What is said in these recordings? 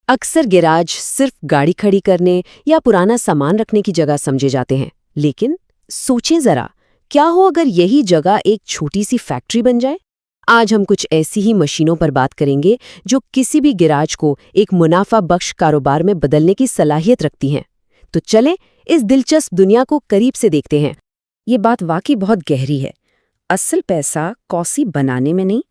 अक्सर गैराज सिर्फ गाड़ी खड़ी करने या पुराना सामान रखने की जगह समझे जाते हैं, लेकिन सोचें जरा, क्या हो अगर यही जगह एक छोटी सी फैक्ट्री बन जाए। आज हम कुछ ऐसी ही मशीनों पर बात करेंगे जो किसी भी गैराज को एक मुनाफा बख्श कारोबार में बदलने की सलाहियत रखती हैं। तो चलें इस दिलचस्प दुनिया को करीब से देखते हैं। ये बात वाकई बहुत गहरी है। असल पैसा कॉफी बनाने में नहीं,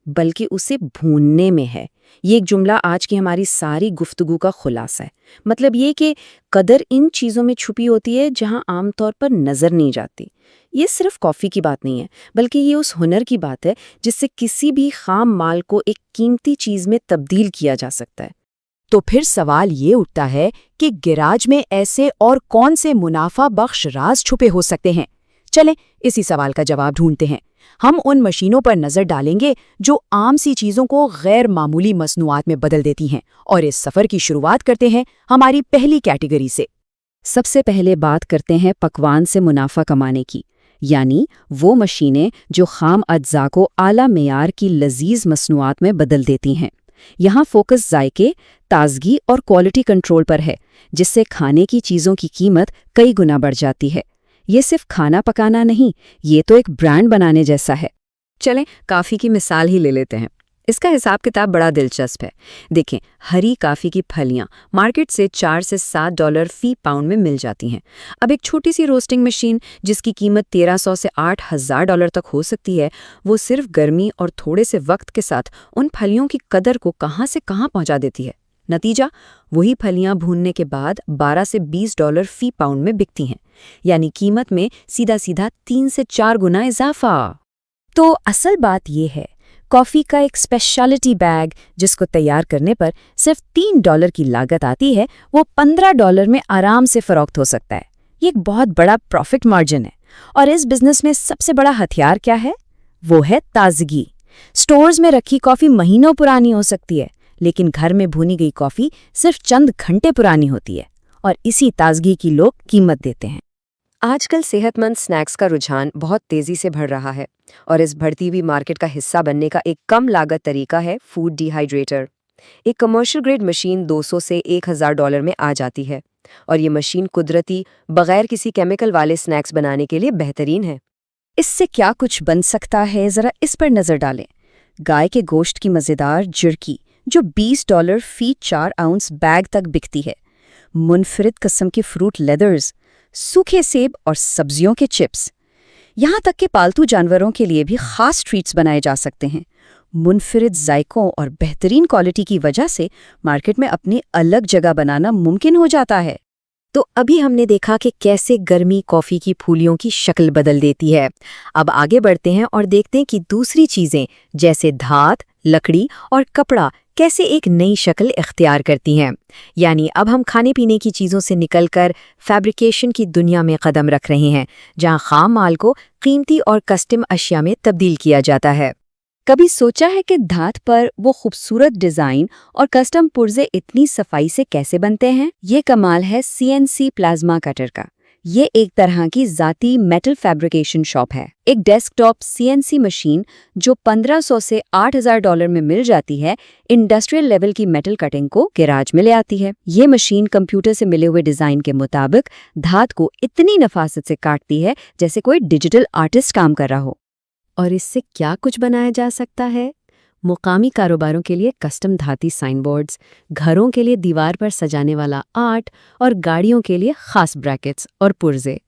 बल्कि उसे भूनने में है। ये एक जुमला आज की हमारी सारी गुफ्तगू का खुलासा है। मतलब ये कि कदर इन चीज़ों में छुपी होती है जहां आमतौर पर नज़र नहीं जाती। ये सिर्फ कॉफ़ी की बात नहीं है, बल्कि ये उस हुनर की बात है जिससे किसी भी खाम माल को एक कीमती चीज़ में तब्दील किया जा सकता है। तो फिर सवाल ये उठता है कि गैराज में ऐसे और कौन से मुनाफा बख्श राज छुपे हो सकते हैं। चलें इसी सवाल का जवाब ढूंढते हैं। हम उन मशीनों पर नजर डालेंगे जो आम सी चीजों को गैर मामूली मसनूआत में बदल देती हैं, और इस सफर की शुरुआत करते हैं हमारी पहली कैटेगरी से। सबसे पहले बात करते हैं पकवान से मुनाफा कमाने की, यानी वो मशीनें जो खाम अज्जा को आला मेयार की लजीज मसनूआत में बदल देती हैं। यहाँ फोकस जायके, ताजगी और क्वालिटी कंट्रोल पर है, जिससे खाने की चीज़ों की कीमत कई गुना बढ़ जाती है। ये सिर्फ खाना पकाना नहीं, ये तो एक ब्रांड बनाने जैसा है। चलें काफ़ी की मिसाल ही ले लेते हैं। इसका हिसाब किताब बड़ा दिलचस्प है। देखें, हरी काफ़ी की फलियां मार्केट से $4 से $7 फी पाउंड में मिल जाती हैं। अब एक छोटी सी रोस्टिंग मशीन जिसकी कीमत $1300 से $8000 तक हो सकती है, वो सिर्फ गर्मी और थोड़े से वक्त के साथ उन फलियों की कदर को कहाँ से कहाँ पहुँचा देती है। नतीजा, वही फलियां भूनने के बाद $12 से $20 फी पाउंड में बिकती हैं, यानी कीमत में सीधा सीधा 3 से 4 गुना इजाफा। तो असल बात यह है, कॉफ़ी का एक स्पेशलिटी बैग जिसको तैयार करने पर सिर्फ $3 की लागत आती है, वो $15 में आराम से फरोख्त हो सकता है। ये एक बहुत बड़ा प्रॉफिट मार्जिन है। और इस बिजनेस में सबसे बड़ा हथियार क्या है? वो है ताजगी। स्टोर्स में रखी कॉफ़ी महीनों पुरानी हो सकती है, लेकिन घर में भुनी गई कॉफ़ी सिर्फ चंद घंटे पुरानी होती है, और इसी ताजगी की लोग कीमत देते हैं। आजकल सेहतमंद स्नैक्स का रुझान बहुत तेजी से बढ़ रहा है, और इस बढ़ती हुई मार्केट का हिस्सा बनने का एक कम लागत तरीका है फूड डिहाइड्रेटर। एक कमर्शियल ग्रेड मशीन $200 से $1000 में आ जाती है, और ये मशीन कुदरती, बगैर किसी केमिकल वाले स्नैक्स बनाने के लिए बेहतरीन है। इससे क्या कुछ बन सकता है, जरा इस पर नजर डालें। गाय के गोश्त की मजेदार जिरकी जो $20 फी 4 आउंस बैग तक बिकती है। मुनफरिद किस्म के फ्रूट लेदर्स, सूखे सेब और सब्जियों के चिप्स। यहाँ तक कि पालतू जानवरों के लिए भी खास ट्रीट्स बनाए जा सकते हैं। मुनफरिद जायकों और बेहतरीन क्वालिटी की वजह से मार्केट में अपनी अलग जगह बनाना मुमकिन हो जाता है। तो अभी हमने देखा कि कैसे गर्मी कॉफ़ी की फूलियों की शक्ल बदल देती है। अब आगे बढ़ते हैं और देखते हैं कि दूसरी चीज़ें जैसे धात, लकड़ी और कपड़ा कैसे एक नई शक्ल इख्तियार करती हैं। यानी अब हम खाने पीने की चीज़ों से निकलकर फैब्रिकेशन की दुनिया में कदम रख रहे हैं, जहां खाम माल को कीमती और कस्टम अशिया में तब्दील किया जाता है। कभी सोचा है कि धात पर वो खूबसूरत डिज़ाइन और कस्टम पुर्जे इतनी सफाई से कैसे बनते हैं? ये कमाल है CNC प्लाज्मा कटर का। ये एक तरह की ज़ाती मेटल फैब्रिकेशन शॉप है। एक डेस्कटॉप CNC मशीन जो $1500 से $8000 में मिल जाती है, इंडस्ट्रियल लेवल की मेटल कटिंग को गैराज में ले आती है। ये मशीन कंप्यूटर से मिले हुए डिज़ाइन के मुताबिक धात को इतनी नफासत से काटती है जैसे कोई डिजिटल आर्टिस्ट काम कर रहा हो। और इससे क्या कुछ बनाया जा सकता है? मुकामी कारोबारों के लिए कस्टम धाती साइन बोर्ड्स, घरों के लिए दीवार पर सजाने वाला आर्ट, और गाड़ियों के लिए खास ब्रैकेट्स और पुर्जे।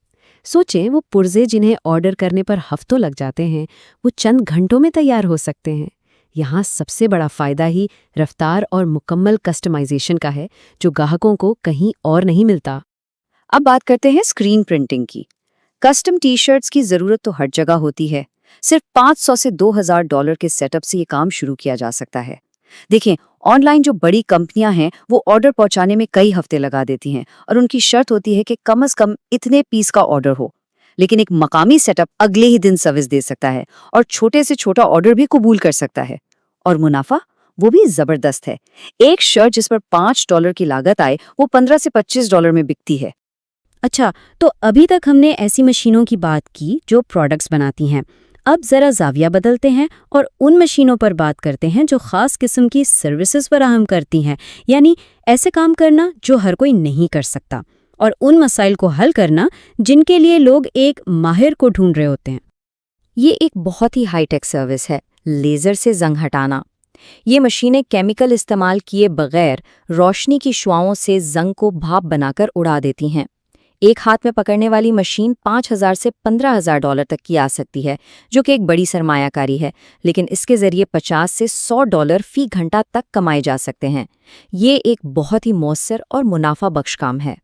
सोचें, वो पुर्जे जिन्हें ऑर्डर करने पर हफ्तों लग जाते हैं, वो चंद घंटों में तैयार हो सकते हैं। यहाँ सबसे बड़ा फ़ायदा ही रफ्तार और मुकम्मल कस्टमाइजेशन का है, जो ग्राहकों को कहीं और नहीं मिलता। अब बात करते हैं स्क्रीन प्रिंटिंग की। कस्टम टी-शर्ट्स की ज़रूरत तो हर जगह होती है। सिर्फ $500 से $2000 के सेटअप से ये काम शुरू किया जा सकता है। देखें, ऑनलाइन जो बड़ी कंपनियां हैं वो ऑर्डर पहुंचाने में कई हफ्ते लगा देती हैं, और उनकी शर्त होती है कि कम से कम इतने पीस का ऑर्डर हो। लेकिन एक मकामी सेटअप अगले ही दिन सर्विस दे सकता है और छोटे से छोटा ऑर्डर भी कबूल कर सकता है। और मुनाफा वो भी जबरदस्त है। एक शर्ट जिस पर $5 की लागत आए, वो $15 से $25 में बिकती है। अच्छा, तो अभी तक हमने ऐसी मशीनों की बात की जो प्रोडक्ट्स बनाती हैं। अब जरा जाविया बदलते हैं और उन मशीनों पर बात करते हैं जो खास किस्म की सर्विसेज फराहम करती हैं, यानी ऐसे काम करना जो हर कोई नहीं कर सकता, और उन मसाइल को हल करना जिनके लिए लोग एक माहिर को ढूंढ रहे होते हैं। ये एक बहुत ही हाईटेक सर्विस है, लेज़र से जंग हटाना। ये मशीनें केमिकल इस्तेमाल किए बगैर रोशनी की शुआओं से जंग को भाप बनाकर उड़ा देती हैं। एक हाथ में पकड़ने वाली मशीन $5,000 से $15,000 तक की आ सकती है, जो कि एक बड़ी सरमायाकारी है, लेकिन इसके जरिए $50 से $100 फी घंटा तक कमाए जा सकते हैं। ये एक बहुत ही मौसर और मुनाफा बख्श काम है।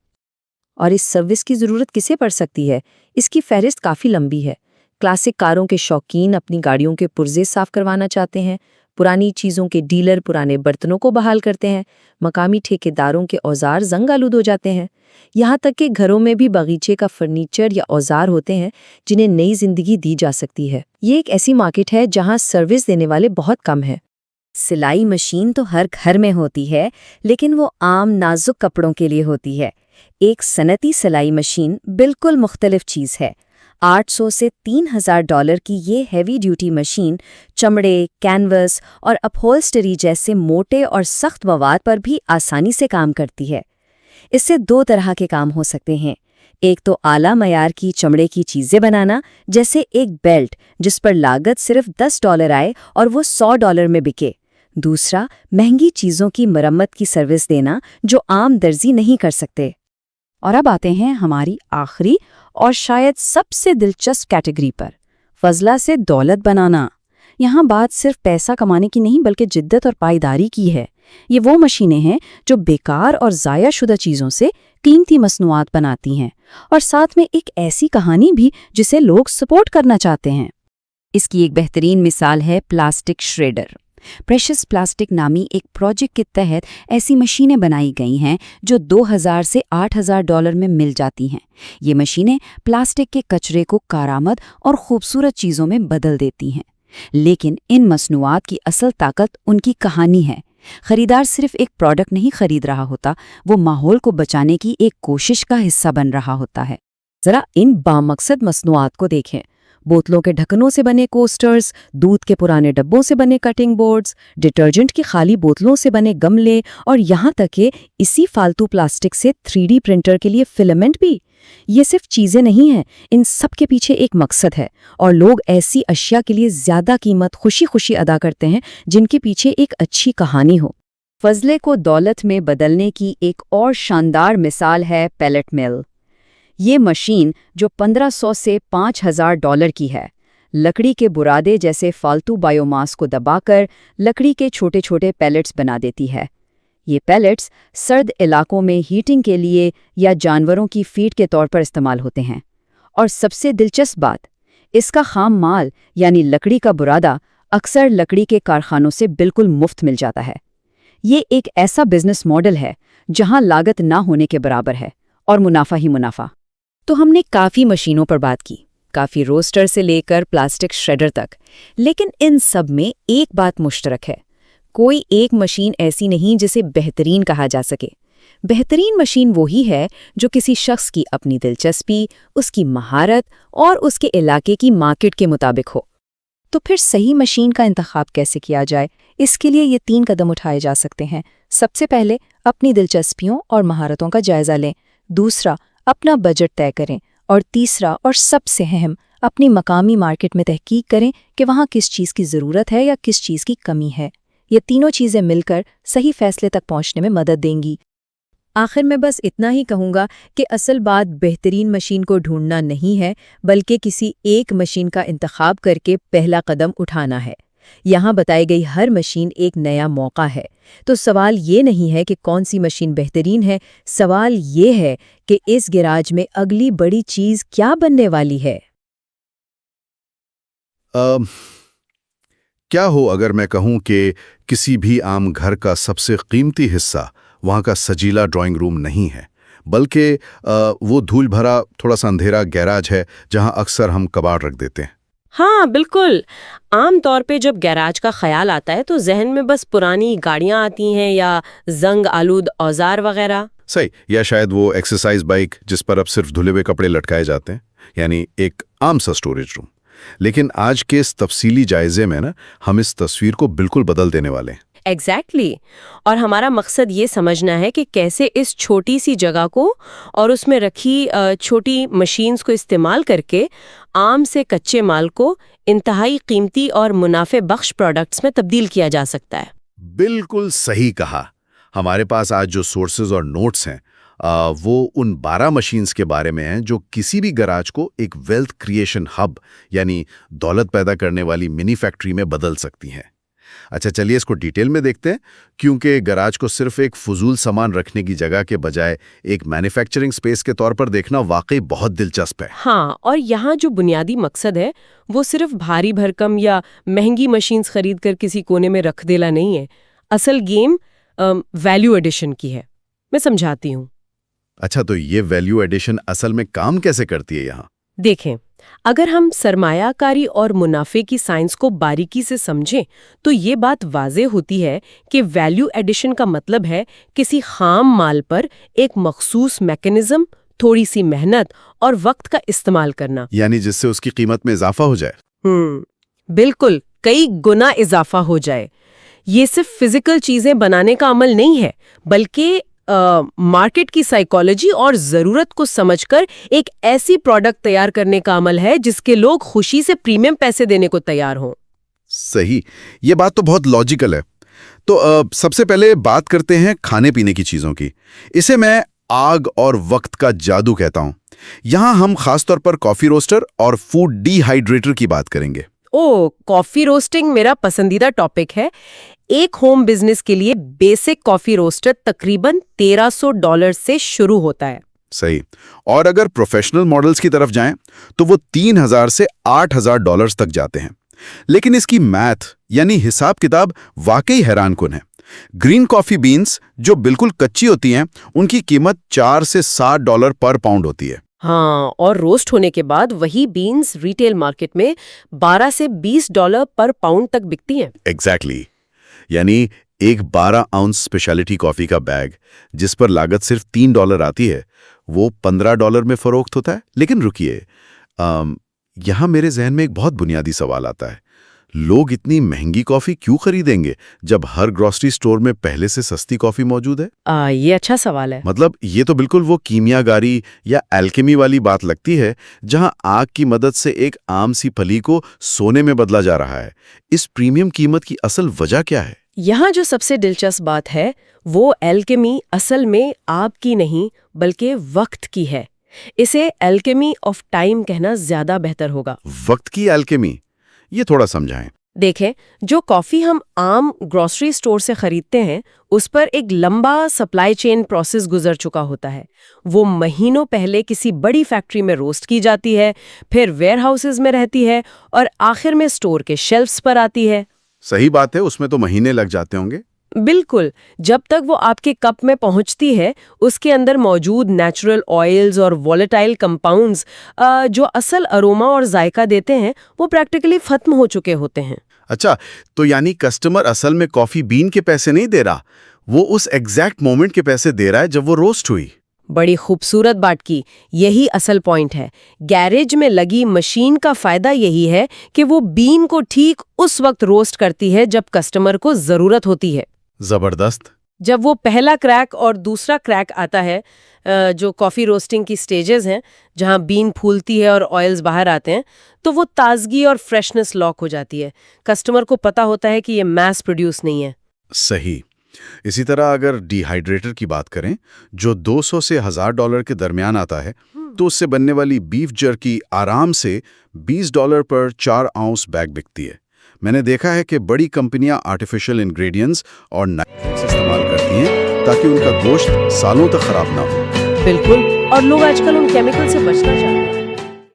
और इस सर्विस की ज़रूरत किसे पड़ सकती है? इसकी फहरिस्त काफ़ी लंबी है। क्लासिक कारों के शौकीन अपनी गाड़ियों के पुर्जे साफ करवाना चाहते हैं, पुरानी चीज़ों के डीलर पुराने बर्तनों को बहाल करते हैं, मकामी ठेकेदारों के औजार जंग आलूद हो जाते हैं, यहाँ तक कि घरों में भी बगीचे का फर्नीचर या औजार होते हैं जिन्हें नई जिंदगी दी जा सकती है। ये एक ऐसी मार्केट है जहाँ सर्विस देने वाले बहुत कम हैं। सिलाई मशीन तो हर घर में होती है, लेकिन वो आम नाजुक कपड़ों के लिए होती है। एक सनती सिलाई मशीन बिल्कुल मुख्तलिफ चीज़ है। $800 से $3,000 की ये हैवी ड्यूटी मशीन चमड़े, कैनवस और अपहोल्स्टरी जैसे मोटे और सख्त मवाद पर भी आसानी से काम करती है। इससे दो तरह के काम हो सकते हैं। एक तो आला मयार की चमड़े की चीज़ें बनाना, जैसे एक बेल्ट जिस पर लागत सिर्फ $10 आए और वो $100 में बिके। दूसरा, महंगी चीज़ों की मरम्मत की सर्विस देना जो आम दर्जी नहीं कर सकते। और अब आते हैं हमारी आखिरी और शायद सबसे दिलचस्प कैटेगरी पर, फजला से दौलत बनाना। यहाँ बात सिर्फ पैसा कमाने की नहीं बल्कि जिद्दत और पायदारी की है। ये वो मशीनें हैं जो बेकार और ज़ाया-शुदा चीज़ों से कीमती मसनूआत बनाती हैं, और साथ में एक ऐसी कहानी भी जिसे लोग सपोर्ट करना चाहते हैं। इसकी एक बेहतरीन मिसाल है प्लास्टिक श्रेडर। प्रेशियस प्लास्टिक नामी एक प्रोजेक्ट के तहत ऐसी मशीनें बनाई गई हैं जो $2,000 से $8,000 में मिल जाती हैं। ये मशीनें प्लास्टिक के कचरे को कारामद और खूबसूरत चीज़ों में बदल देती हैं। लेकिन इन मसनूआत की असल ताकत उनकी कहानी है। खरीदार सिर्फ एक प्रोडक्ट नहीं खरीद रहा होता, वो माहौल को बचाने की एक कोशिश का हिस्सा बन रहा होता है। जरा इन बामकसद मसनूआत को देखें। बोतलों के ढक्कनों से बने कोस्टर्स, दूध के पुराने डब्बों से बने कटिंग बोर्ड्स, डिटर्जेंट की खाली बोतलों से बने गमले, और यहाँ तक कि इसी फालतू प्लास्टिक से 3D प्रिंटर के लिए फिलामेंट भी। ये सिर्फ चीज़ें नहीं हैं, इन सब के पीछे एक मकसद है, और लोग ऐसी अशिया के लिए ज़्यादा कीमत खुशी खुशी अदा करते हैं जिनके पीछे एक अच्छी कहानी हो। फजले को दौलत में बदलने की एक और शानदार मिसाल है पेलेट मिल। ये मशीन जो $1,500 से $5,000 की है, लकड़ी के बुरादे जैसे फालतू बायोमास को दबाकर लकड़ी के छोटे छोटे पैलेट्स बना देती है। ये पैलेट्स सर्द इलाकों में हीटिंग के लिए या जानवरों की फीड के तौर पर इस्तेमाल होते हैं। और सबसे दिलचस्प बात, इसका खाम माल यानी लकड़ी का बुरादा अक्सर लकड़ी के कारखानों से बिल्कुल मुफ्त मिल जाता है। ये एक ऐसा बिजनेस मॉडल है जहां लागत ना होने के बराबर है और मुनाफा ही मुनाफा। तो हमने काफ़ी मशीनों पर बात की, काफ़ी रोस्टर से लेकर प्लास्टिक श्रेडर तक, लेकिन इन सब में एक बात मुश्तरक है। कोई एक मशीन ऐसी नहीं जिसे बेहतरीन कहा जा सके। बेहतरीन मशीन वही है जो किसी शख्स की अपनी दिलचस्पी, उसकी महारत और उसके इलाके की मार्केट के मुताबिक हो। तो फिर सही मशीन का इंतखाब कैसे किया जाए? इसके लिए ये 3 कदम उठाए जा सकते हैं। सबसे पहले अपनी दिलचस्पियों और महारतों का जायजा लें। दूसरा, अपना बजट तय करें। और तीसरा और सबसे अहम, अपनी मकामी मार्केट में तहकीक करें कि वहाँ किस चीज़ की ज़रूरत है या किस चीज़ की कमी है। ये तीनों चीज़ें मिलकर सही फैसले तक पहुँचने में मदद देंगी। आखिर में बस इतना ही कहूँगा कि असल बात बेहतरीन मशीन को ढूंढना नहीं है, बल्कि किसी एक मशीन का इंतखाब करके पहला कदम उठाना है। यहाँ बताई गई हर मशीन एक नया मौका है। तो सवाल ये नहीं है कि कौन सी मशीन बेहतरीन है, सवाल ये है कि इस गैराज में अगली बड़ी चीज़ क्या बनने वाली है। क्या हो अगर मैं कहूं कि किसी भी आम घर का सबसे कीमती हिस्सा वहां का सजीला ड्राइंग रूम नहीं है, बल्कि वो धूल भरा थोड़ा सा अंधेरा गैराज है जहां अक्सर हम कबाड़ रख देते हैं। हाँ बिल्कुल। आम तौर पे जब गैराज का ख्याल आता है तो जहन में बस पुरानी गाड़ियां आती हैं या जंग आलूद औजार वगैरह। सही, या शायद वो एक्सरसाइज बाइक जिस पर अब सिर्फ धुले हुए कपड़े लटकाए जाते हैं, यानी एक आम सा स्टोरेज रूम। लेकिन आज के इस तफसीली जायजे में ना हम इस तस्वीर को बिल्कुल बदल देने वाले हैं। एग्जैक्टली और हमारा मकसद ये समझना है कि कैसे इस छोटी सी जगह को और उसमें रखी छोटी मशीन्स को इस्तेमाल करके आम से कच्चे माल को इंतहाई कीमती और मुनाफे बख्श प्रोडक्ट्स में तब्दील किया जा सकता है। बिल्कुल सही कहा। हमारे पास आज जो सोर्सेज और नोट्स हैं वो उन 12 मशीन्स के बारे में हैं जो किसी भी गराज को एक वेल्थ क्रिएशन हब यानी दौलत पैदा करने वाली मिनी फैक्ट्री में बदल सकती हैं। अच्छा, चलिए इसको डिटेल में देखते हैं, क्योंकि गराज को सिर्फ एक फजूल सामान रखने की जगह के बजाय एक मैन्युफैक्चरिंग स्पेस के तौर पर देखना वाकई बहुत दिलचस्प है। हाँ, और यहाँ जो बुनियादी मकसद है वो सिर्फ भारी भरकम या महंगी मशीन्स खरीद कर किसी कोने में रख देना नहीं है। असल गेम वैल्यू एडिशन की है। मैं समझाती हूँ। अच्छा, तो ये वैल्यू एडिशन असल में काम कैसे करती है यहाँ? देखें, अगर हम सरमायाकारी और मुनाफे की साइंस को बारीकी से समझें तो ये बात वाज़ेह होती है कि वैल्यू एडिशन का मतलब है किसी खाम माल पर एक मखसूस मैकेनिज्म, थोड़ी सी मेहनत और वक्त का इस्तेमाल करना, यानी जिससे उसकी कीमत में इजाफा हो जाए। बिल्कुल, कई गुना इजाफा हो जाए। ये सिर्फ फिजिकल चीजें बनाने का अमल नहीं है, बल्कि मार्केट की साइकोलॉजी और ज़रूरत को समझकर एक ऐसी प्रोडक्ट तैयार करने का अमल है जिसके लोग खुशी से प्रीमियम पैसे देने को तैयार हों। सही, ये बात तो बहुत लॉजिकल है। तो सबसे पहले बात करते हैं खाने पीने की चीज़ों की। इसे मैं आग और वक्त का जादू कहता हूँ। यहाँ हम खासतौर पर कॉफ़ी रोस्टर और फूड डिहाइड्रेटर की बात करेंगे। कॉफ़ी रोस्टिंग मेरा पसंदीदा टॉपिक है। एक होम बिजनेस के लिए बेसिक कॉफ़ी रोस्टर तकरीबन $1300 से शुरू होता है। सही, और अगर प्रोफेशनल मॉडल्स की तरफ जाएं तो वो $3000 से $8000 तक जाते हैं। लेकिन इसकी मैथ यानी हिसाब किताब वाकई हैरानकुन है। ग्रीन कॉफ़ी बीन्स जो बिल्कुल कच्ची होती हैं उनकी कीमत $4 से $60 पर पाउंड होती है। हाँ, और रोस्ट होने के बाद वही बीन्स रिटेल मार्केट में $12 से $20 पर पाउंड तक बिकती हैं। एग्जैक्टली, यानी एक 12 आउंस स्पेशलिटी कॉफ़ी का बैग जिस पर लागत सिर्फ $3 आती है वो $15 में फरोख्त होता है। लेकिन रुकिए, यहाँ मेरे जहन में एक बहुत बुनियादी सवाल आता है। लोग इतनी महंगी कॉफ़ी क्यों खरीदेंगे जब हर ग्रोसरी स्टोर में पहले से सस्ती कॉफ़ी मौजूद है? ये अच्छा सवाल है। मतलब ये तो बिल्कुल वो कीमियागारी या एल्केमी वाली बात लगती है जहां आग की मदद से एक आम सी फली को सोने में बदला जा रहा है। इस प्रीमियम कीमत की असल वजह क्या है? यहाँ जो सबसे दिलचस्प बात है वो एल्केमी असल में आग की नहीं बल्कि वक्त की है। इसे एल्केमी ऑफ टाइम कहना ज्यादा बेहतर होगा। वक्त की एल्केमी, ये थोड़ा समझाएं। देखें, जो कॉफी हम आम ग्रोसरी स्टोर से खरीदते हैं उस पर एक लंबा सप्लाई चेन प्रोसेस गुजर चुका होता है। वो महीनों पहले किसी बड़ी फैक्ट्री में रोस्ट की जाती है, फिर वेयरहाउसेस में रहती है और आखिर में स्टोर के शेल्फ्स पर आती है। सही बात है, उसमें तो महीने लग जाते होंगे। बिल्कुल, जब तक वो आपके कप में पहुंचती है उसके अंदर मौजूद नेचुरल ऑयल्स और वॉलेटाइल कंपाउंड्स जो असल अरोमा और जायका देते हैं वो प्रैक्टिकली खत्म हो चुके होते हैं। अच्छा, तो यानी कस्टमर असल में कॉफी बीन के पैसे नहीं दे रहा, वो उस एग्जैक्ट मोमेंट के पैसे दे रहा है जब वो रोस्ट हुई। बड़ी खूबसूरत बात की, यही असल पॉइंट है। गैरेज में लगी मशीन का फायदा यही है कि वो बीन को ठीक उस वक्त रोस्ट करती है जब कस्टमर को जरूरत होती है। जबरदस्त। जब वो पहला क्रैक और दूसरा क्रैक आता है, जो कॉफ़ी रोस्टिंग की स्टेजेस हैं जहां बीन फूलती है और ऑयल्स बाहर आते हैं, तो वो ताजगी और फ्रेशनेस लॉक हो जाती है। कस्टमर को पता होता है कि ये मैस प्रोड्यूस नहीं है। सही। इसी तरह अगर डिहाइड्रेटर की बात करें जो $200 से $1000 के दरमियान आता है, तो उससे बनने वाली बीफ जर्की आराम से $20 पर 4 आउंस बैग बिकती है। मैंने देखा है कि बड़ी कंपनियां आर्टिफिशियल इंग्रेडिएंट्स और नाइट्रेट्स इस्तेमाल करती हैं ताकि उनका गोश्त सालों तक खराब ना हो। बिल्कुल, और लोग आजकल उन केमिकल से बचना चाहते हैं।